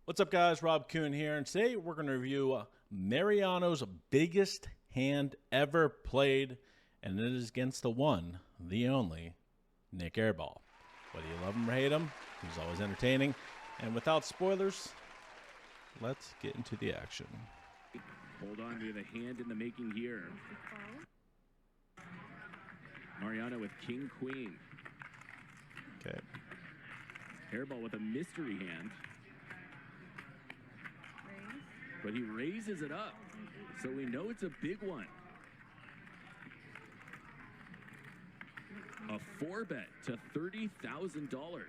What's up, guys? Rob Kuhn here, and today we're going to review Mariano's biggest hand ever played, and it is against the one, the only, Nick Airball. Whether you love him or hate him, he's always entertaining. And without spoilers, let's get into the action. Hold on to the hand in the making here. Mariano with King Queen. Okay. Airball with a mystery hand. But he raises it up, so we know it's a big one. A 4-bet to $30,000.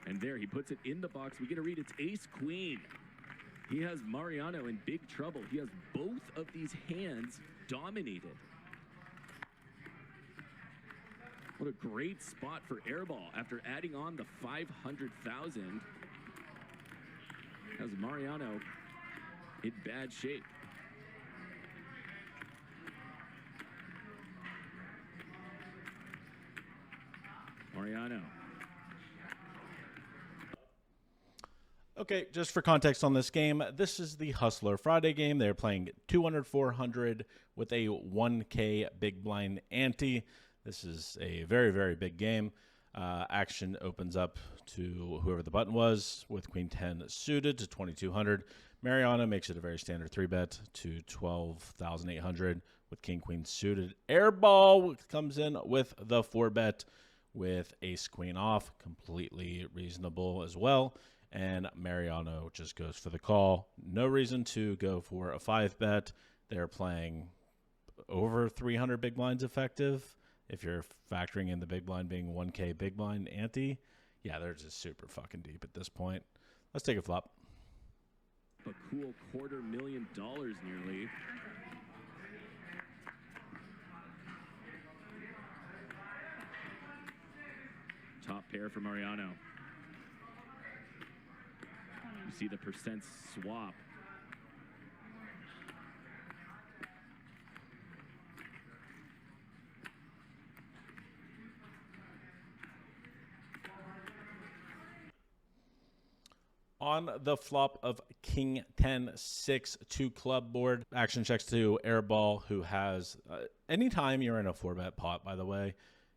And there, he puts it in the box. We get to read it's Ace-Queen. He has Mariano in big trouble. He has both of these hands dominated. What a great spot for Airball after adding on the $500,000. Has Mariano in bad shape. Mariano. Okay, just for context on this game, this is the Hustler Friday game. They're playing 200-400 with a 1K big blind ante. This is a very, very big game. Action opens up to whoever the button was with Queen 10 suited to 2,200. Mariano makes it a very standard 3-bet to 12,800 with King Queen suited. Airball comes in with the 4-bet with Ace Queen off, completely reasonable as well. And Mariano just goes for the call. No reason to go for a 5-bet. They're playing over 300 big blinds effective. If you're factoring in the big blind being 1K big blind ante, yeah, they're just super fucking deep at this point. Let's take a flop. A cool $250,000 nearly. Top pair for Mariano. You see the percent swap. On the flop of King 10 6 2 club board, action checks to Airball, who has anytime you're in a 4-bet pot, by the way,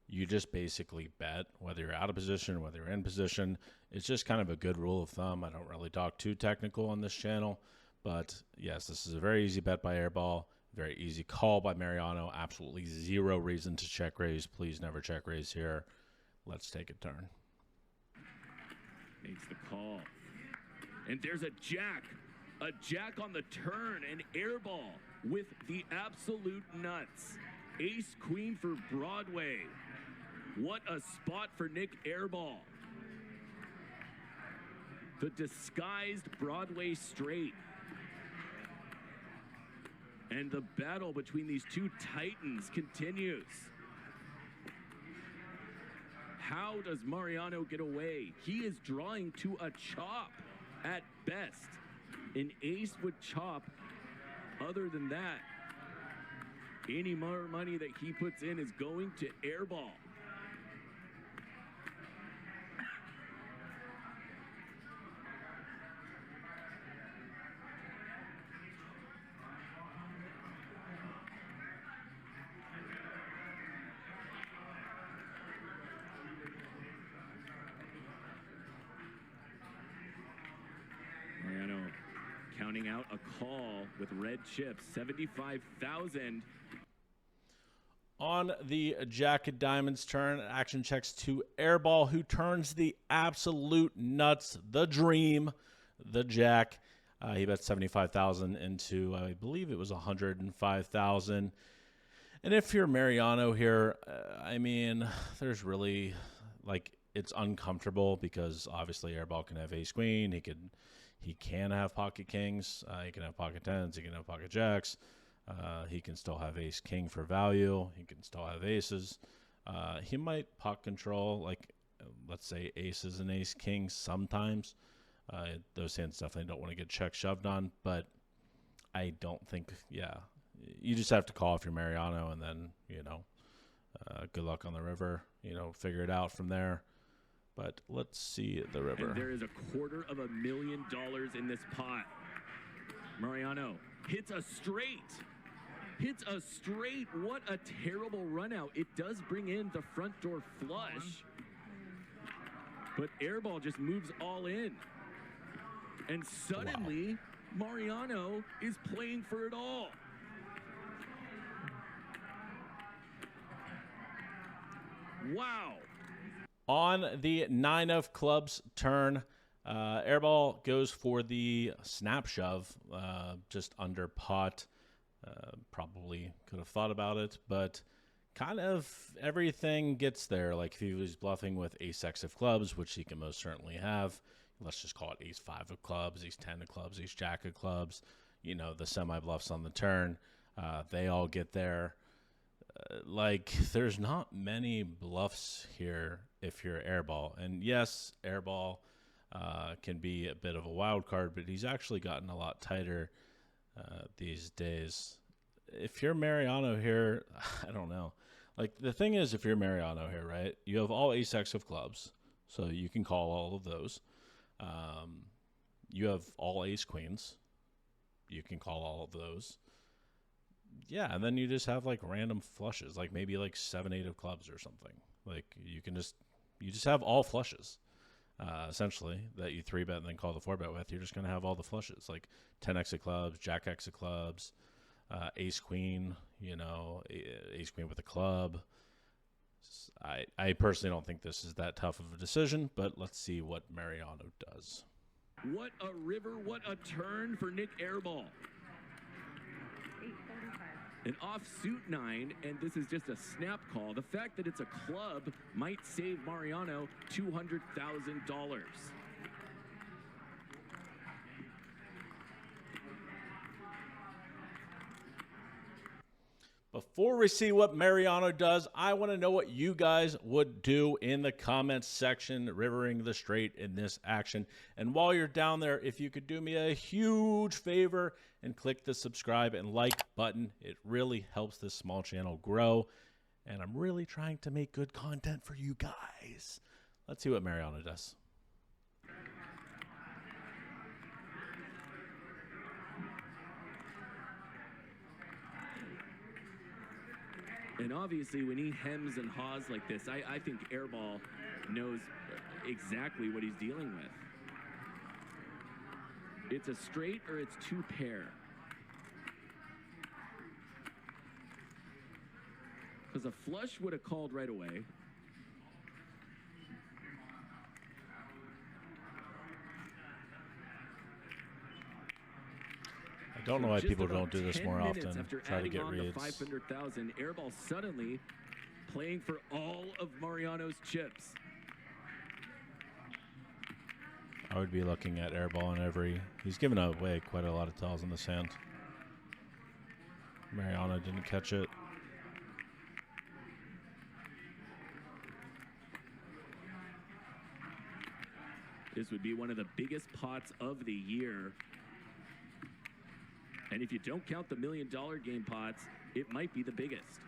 you just basically bet whether you're out of position, whether you're in position. It's just kind of a good rule of thumb. I don't really talk too technical on this channel, but yes, this is a very easy bet by Airball, very easy call by Mariano. Absolutely zero reason to check raise. Please never check raise here. Let's take a turn. Makes the call. And there's a jack on the turn, and Airball with the absolute nuts. Ace Queen for Broadway. What a spot for Nick Airball. The disguised Broadway straight. And the battle between these two titans continues. How does Mariano get away? He is drawing to a chop at best. An ace would chop. Other than that, any more money that he puts in is going to Airball. Mariano counting out a call with red chips, 75,000. On the Jack of Diamonds turn, action checks to Airball, who turns the absolute nuts, the dream, the Jack. He bet 75,000 into, I believe it was 105,000. And if you're Mariano here, I mean, there's really, like, it's uncomfortable because obviously Airball can have Ace Queen. He can have pocket kings. He can have pocket tens. He can have pocket jacks. He can still have Ace King for value. He can still have aces. He might pot control, like, let's say aces and Ace Kings sometimes. Those hands definitely don't want to get check shoved on, but I don't think, yeah. You just have to call if you're Mariano, and then, good luck on the river. Figure it out from there. But let's see the river. And there is $250,000 in this pot. Mariano hits a straight. Hits a straight. What a terrible run out. It does bring in the front door flush. But Airball just moves all in. And suddenly, Mariano is playing for it all. Wow. On the 9 of clubs turn, Airball goes for the snap shove, just under pot. Probably could have thought about it, but kind of everything gets there. Like if he was bluffing with ace-x of clubs, which he can most certainly have, let's just call it ace-5 of clubs, ace-10 of clubs, ace-jack of clubs, you know, the semi-bluffs on the turn, they all get there. Like, there's not many bluffs here if you're Airball. And yes, Airball can be a bit of a wild card, but he's actually gotten a lot tighter these days. If you're Mariano here, I don't know. Like, the thing is, if you're Mariano here, right, you have all ace-x of clubs, so you can call all of those. You have all ace-queens. You can call all of those. Yeah, and then you just have like random flushes, like maybe like 7-8 of clubs or something. Like you just have all flushes, essentially, that you 3-bet and then call the 4-bet with. You're just gonna have all the flushes, like 10x of clubs, jack-x of clubs, ace-queen, you know, ace-queen with a club. I personally don't think this is that tough of a decision, but let's see what Mariano does. What a river, what a turn for Nick Airball. An offsuit 9, and this is just a snap call. The fact that it's a club might save Mariano $200,000. Before we see what Mariano does, I want to know what you guys would do in the comments section, rivering the straight in this action. And while you're down there, if you could do me a huge favor and click the subscribe and like button, it really helps this small channel grow. And I'm really trying to make good content for you guys. Let's see what Mariano does. And obviously, when he hems and haws like this, I think Airball knows exactly what he's dealing with. It's a straight or it's 2 pair. Because a flush would have called right away. I don't know why people don't do this more often. Try to get reads. 500,000, Airball suddenly playing for all of Mariano's chips. I would be looking at Airball in every. He's given away quite a lot of tells in this hand. Mariano didn't catch it. This would be one of the biggest pots of the year. And if you don't count the $1 million game pots, it might be the biggest.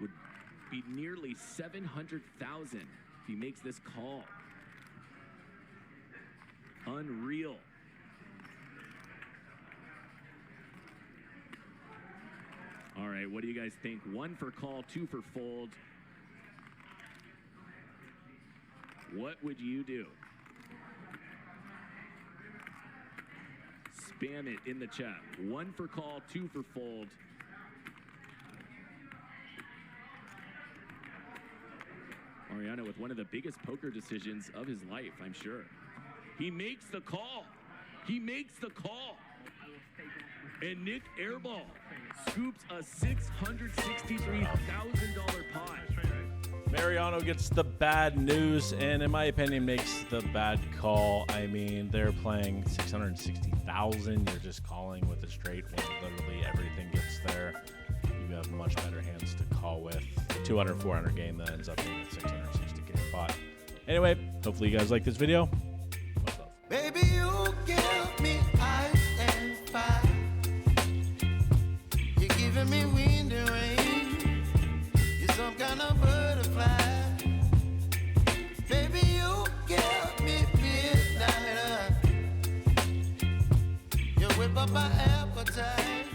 Would be nearly 700,000 if he makes this call. Unreal. All right, what do you guys think? 1 for call, 2 for fold. What would you do? Spam it in the chat. 1 for call, 2 for fold. Mariano with one of the biggest poker decisions of his life, I'm sure. He makes the call. He makes the call. And Nick Airball scoops a $663,000 pot. Mariano gets the bad news, and in my opinion, makes the bad call. I mean, they're playing 660,000. You're just calling with a straight when literally everything gets there. You have much better hands to call with. 200, 400 game that ends up being a 660K pot. Anyway, hopefully you guys like this video. Much love. Baby, you give me ice and fire. You're giving me wind but my appetite.